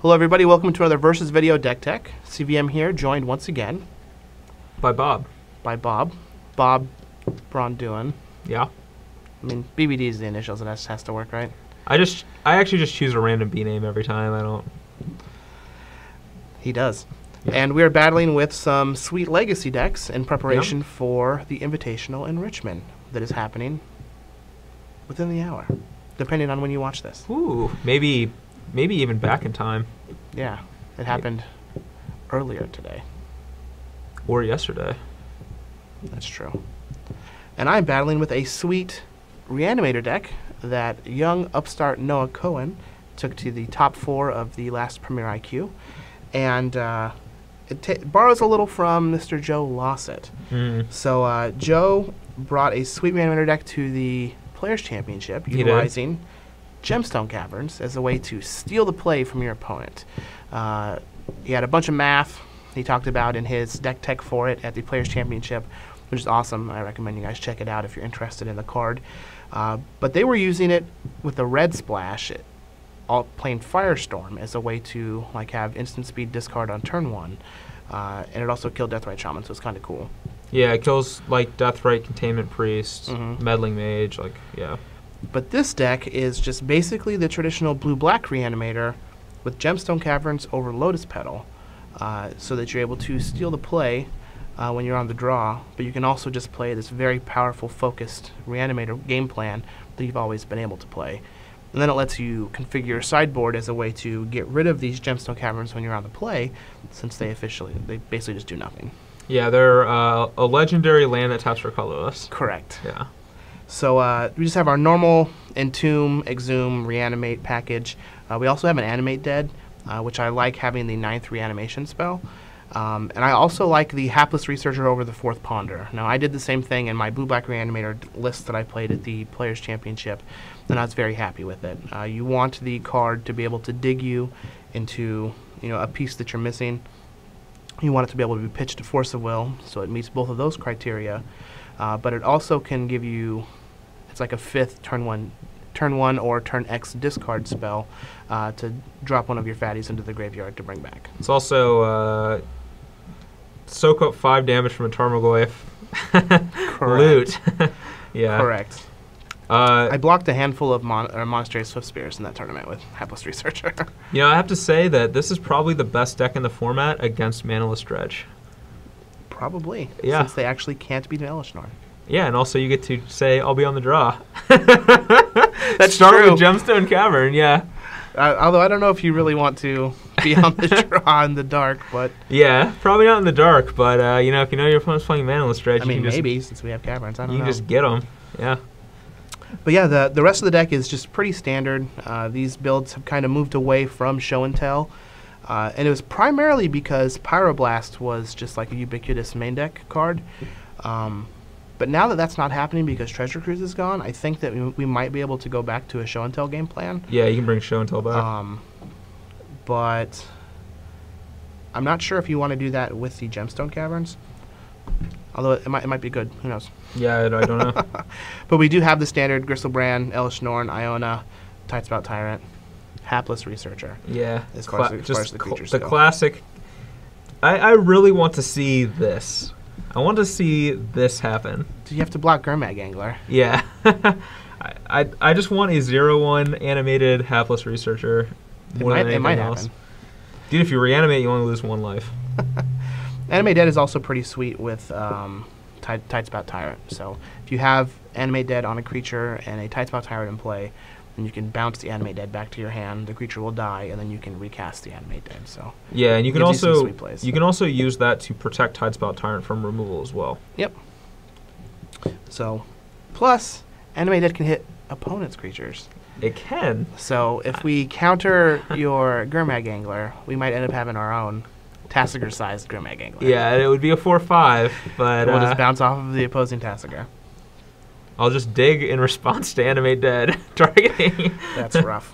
Hello everybody, welcome to another Versus Video Deck Tech. CVM here, joined once again by Bob. Bob Braun-Duin. Yeah. I mean, BBD is the initials, and that has to work, right? I actually just choose a random B name every time. I don't. He does. Yeah. And we are battling with some sweet legacy decks in preparation for the Invitational in Richmond that is happening within the hour, depending on when you watch this. Ooh, maybe even back in time. Yeah, it happened earlier today. Or yesterday. That's true. And I'm battling with a sweet Reanimator deck that young upstart Noah Cohen took to the top 4 of the last Premier IQ. And it borrows a little from Mr. Joe Lossett. So Joe brought a sweet Reanimator deck to the Players' Championship utilizing Gemstone Caverns as a way to steal the play from your opponent. He had a bunch of math he talked about in his deck tech for it at the Players' Championship, which is awesome. I recommend you guys check it out if you're interested in the card. But they were using it with a red splash, playing Firestorm as a way to like have instant speed discard on turn 1. And it also killed Deathrite Shaman, so it's kind of cool. Yeah, it kills like Deathrite, Containment Priest, Meddling Mage, like, yeah. But this deck is just basically the traditional blue-black Reanimator with Gemstone Caverns over Lotus Petal, so that you're able to steal the play when you're on the draw, but you can also just play this very powerful, focused Reanimator game plan that you've always been able to play. And then it lets you configure your sideboard as a way to get rid of these Gemstone Caverns when you're on the play, since they basically just do nothing. Yeah, they're a legendary land that taps for colorless. Correct. Yeah. So we just have our normal Entomb, Exhume, Reanimate package. We also have an Animate Dead, which I like having the 9th reanimation spell. And I also like the Hapless Researcher over the 4th Ponder. Now, I did the same thing in my blue-black Reanimator list that I played at the Players' Championship, and I was very happy with it. You want the card to be able to dig you into a piece that you're missing. You want it to be able to be pitched to Force of Will, so it meets both of those criteria. But it also can give you, it's like a 5th turn 1 or turn X discard spell to drop one of your fatties into the graveyard to bring back. It's also soak up 5 damage from a Tarmogoyf. Loot. Yeah. Correct. I blocked a handful of Monastery Swift Spears in that tournament with Hapless Researcher. I have to say that this is probably the best deck in the format against Manaless Dredge. Probably. Yeah. Since they actually can't beat an Elishnorn. Yeah, and also you get to say, I'll be on the draw. That's Start true. with Gemstone Cavern, yeah. Although I don't know if you really want to be on the draw in the dark, but... Yeah, probably not in the dark, but, if you know your opponent's playing Manaless Dredge, I mean, maybe, since we have Caverns, I don't know. You can just get them, yeah. But yeah, the rest of the deck is just pretty standard. These builds have kind of moved away from Show and Tell. And it was primarily because Pyroblast was just like a ubiquitous main deck card. But now that that's not happening because Treasure Cruise is gone, I think that we might be able to go back to a Show and Tell game plan. Yeah, you can bring Show and Tell back. But I'm not sure if you want to do that with the Gemstone Caverns. Although it might be good. Who knows? Yeah, I don't know. But we do have the standard Gristlebrand, Elishnorn, Iona, Tightspout Tyrant, Hapless Researcher. Yeah. As far as the creatures go. Classic. I really want to see this. I want to see this happen. Do you have to block Gurmag Angler? Yeah. I just want a 0/1 animated Hapless Researcher. It might happen. Dude, if you reanimate, you only lose 1 life. Animate Dead is also pretty sweet with Tightspout Tyrant. So if you have Animate Dead on a creature and a Tightspout Tyrant in play, then you can bounce the Animate Dead back to your hand. The creature will die, and then you can recast the Animate Dead. So yeah, and you can also use that to protect Tidespout Tyrant from removal as well. Yep. So plus Animate Dead can hit opponent's creatures. It can. So if we counter your Gurmag Angler, we might end up having our own Tassiger-sized Gurmag Angler. Yeah, it would be a 4/5, but we'll just bounce off of the opposing Tassiger. I'll just dig in response to Animate Dead targeting. That's rough.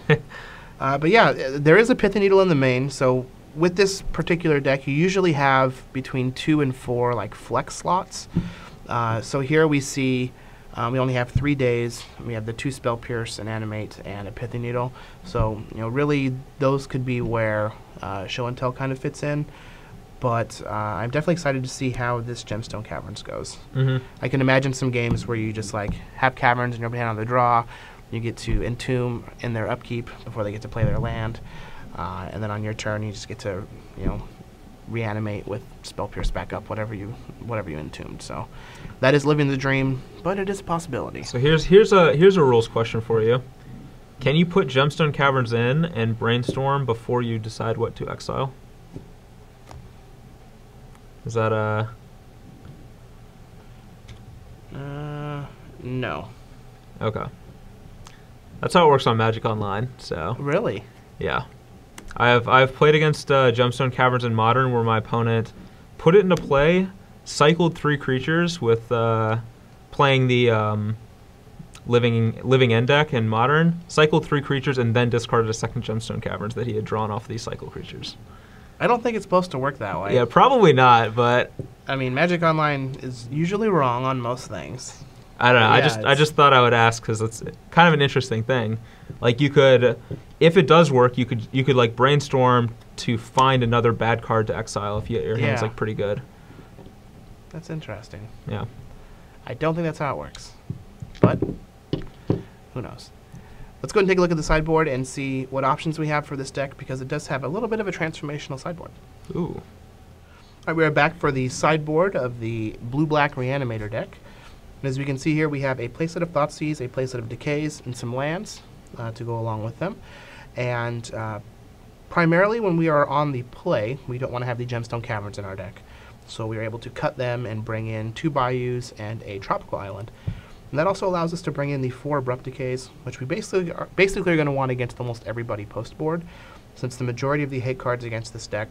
But yeah, there is a Pithing Needle in the main, so with this particular deck, you usually have between 2 and 4 like flex slots. So here we see We only have 3 days. We have the 2 Spell Pierce, an Animate, and a Pithy Needle. So, really, those could be where Show and Tell kind of fits in. But I'm definitely excited to see how this Gemstone Caverns goes. I can imagine some games where you just have Caverns and you're behind on the draw. You get to Entomb in their upkeep before they get to play their land. And then on your turn, you just get to, reanimate with Spell Pierce back up, whatever you entombed. So that is living the dream, but it is a possibility. So here's a rules question for you. Can you put Gemstone Caverns in and brainstorm before you decide what to exile? Is that no. Okay. That's how it works on Magic Online. So really, yeah. I've played against Gemstone Caverns in Modern where my opponent put it into play, cycled 3 creatures with playing the Living End deck in Modern, cycled 3 creatures and then discarded a second Gemstone Caverns that he had drawn off these cycle creatures. I don't think it's supposed to work that way. Yeah, probably not, but I mean, Magic Online is usually wrong on most things. I don't know. Yeah, I just thought I would ask because it's kind of an interesting thing. Like you could, if it does work, you could like brainstorm to find another bad card to exile if your hand's like pretty good. That's interesting. Yeah. I don't think that's how it works, but who knows? Let's go ahead and take a look at the sideboard and see what options we have for this deck because it does have a little bit of a transformational sideboard. Ooh. All right, we are back for the sideboard of the blue-black Reanimator deck. And as we can see here, we have a playset of Thoughtseize, a playset of Decays, and some lands to go along with them. And primarily when we are on the play, we don't want to have the Gemstone Caverns in our deck. So we are able to cut them and bring in 2 Bayous and a Tropical Island. And that also allows us to bring in the 4 Abrupt Decays, which we basically are going to want against almost everybody post-board, since the majority of the hate cards against this deck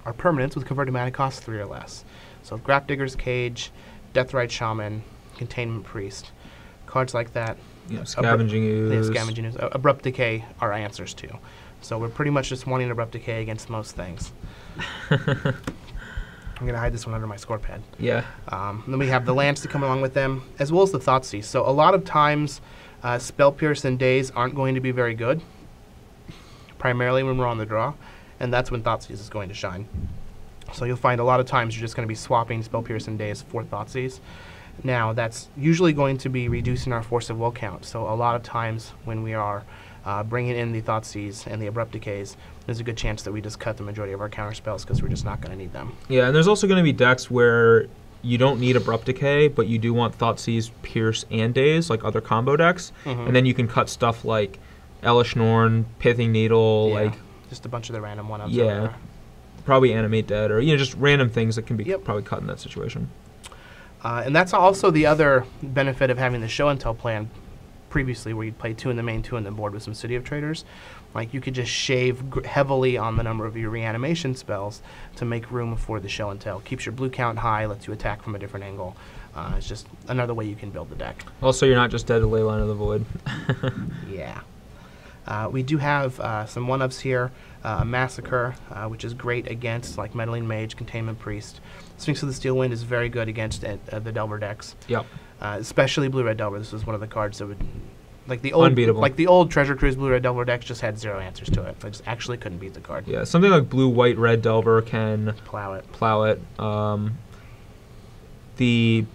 are permanents with converted mana cost 3 or less. So Grafdigger's Cage, Deathrite Shaman, Containment Priest, cards like that. Yeah, Scavenging Ooze. Yeah, Scavenging Ooze. Abrupt Decay are answers too. So we're pretty much just wanting Abrupt Decay against most things. I'm going to hide this one under my score pad. Yeah. Then we have the lands to come along with them, as well as the Thoughtseize. So a lot of times, Spell Pierce and Daze aren't going to be very good, primarily when we're on the draw, and that's when Thoughtseize is going to shine. So you'll find a lot of times you're just going to be swapping Spell Pierce and Daze for Thoughtseize. Now, that's usually going to be reducing our Force of Will count. So a lot of times when we are bringing in the Thoughtseize and the Abrupt Decays, there's a good chance that we just cut the majority of our counter spells because we're just not going to need them. Yeah, and there's also going to be decks where you don't need Abrupt Decay, but you do want Thoughtseize, Pierce, and Daze, like other combo decks. And then you can cut stuff like Elish Norn, Pithing Needle, like just a bunch of the random one-ups. Yeah, probably Animate Dead, or just random things that can be probably cut in that situation. And that's also the other benefit of having the Show and Tell plan previously, where you'd play 2 in the main, 2 in the board with some City of Traders. Like, you could just shave heavily on the number of your reanimation spells to make room for the Show and Tell. Keeps your blue count high, lets you attack from a different angle. It's just another way you can build the deck. Also, you're not just dead to Leyline of the Void. Yeah. We do have some one-ups here. Massacre, which is great against like Meddling Mage, Containment Priest. Sphinx of the Steel Wind is very good against the Delver decks. Yep. Especially Blue-Red Delver. This was one of the cards that would, like the old, unbeatable. Like the old Treasure Cruise Blue-Red Delver decks just had 0 answers to it. I just actually couldn't beat the card. Yeah, something like Blue-White-Red Delver can plow it. The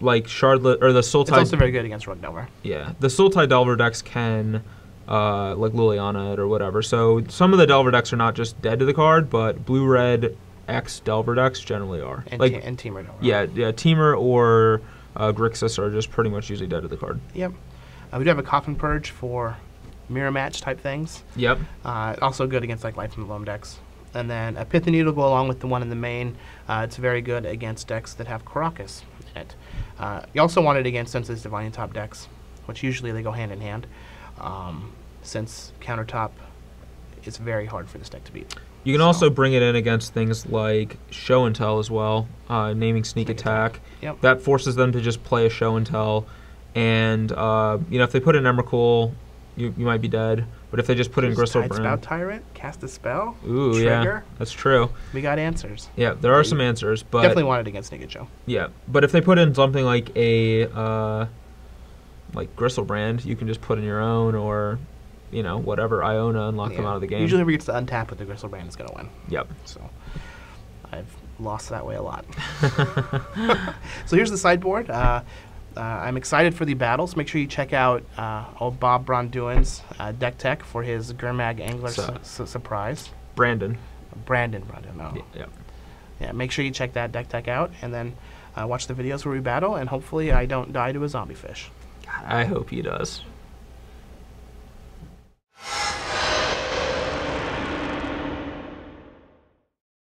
Shardlet or the Sultai. It's also very good against Rogue Delver. Yeah, the Sultai Delver decks can like Liliana it or whatever. So some of the Delver decks are not just dead to the card, but Blue-Red X Delver decks generally are. And, and Teamer Delver. Yeah, Teamer or Grixis are just pretty much usually dead to the card. Yep. We do have a Coffin Purge for mirror match type things. Yep. Also good against like Life from the Loam decks. And then a Pithing Needle go along with the one in the main. It's very good against decks that have Karakas in it. You also want it against Sense's Divine Top decks, which usually they go hand in hand. Since countertop is very hard for this deck to beat. You can also bring it in against things like Show and Tell as well, naming Sneak Attack. Yep. That forces them to just play a Show and Tell. And if they put in Emrakul, you might be dead. But if they just put in Gristle Brim, Spout Tyrant, cast a spell. Ooh, trigger. Yeah, that's true. We got answers. Yeah, there are some answers, but definitely want it against Naked Show. Yeah, but if they put in something like a like Gristlebrand, you can just put in your own or, whatever Iona and lock them out of the game. Usually whoever gets to untap with the Gristlebrand is going to win. Yep. So I've lost that way a lot. So here's the sideboard. I'm excited for the battles. Make sure you check out old Bob Bronduin's deck tech for his Gurmag Angler surprise. Brandon, no. Yeah. Yeah, make sure you check that deck tech out, and then watch the videos where we battle, and hopefully I don't die to a zombie fish. I hope he does.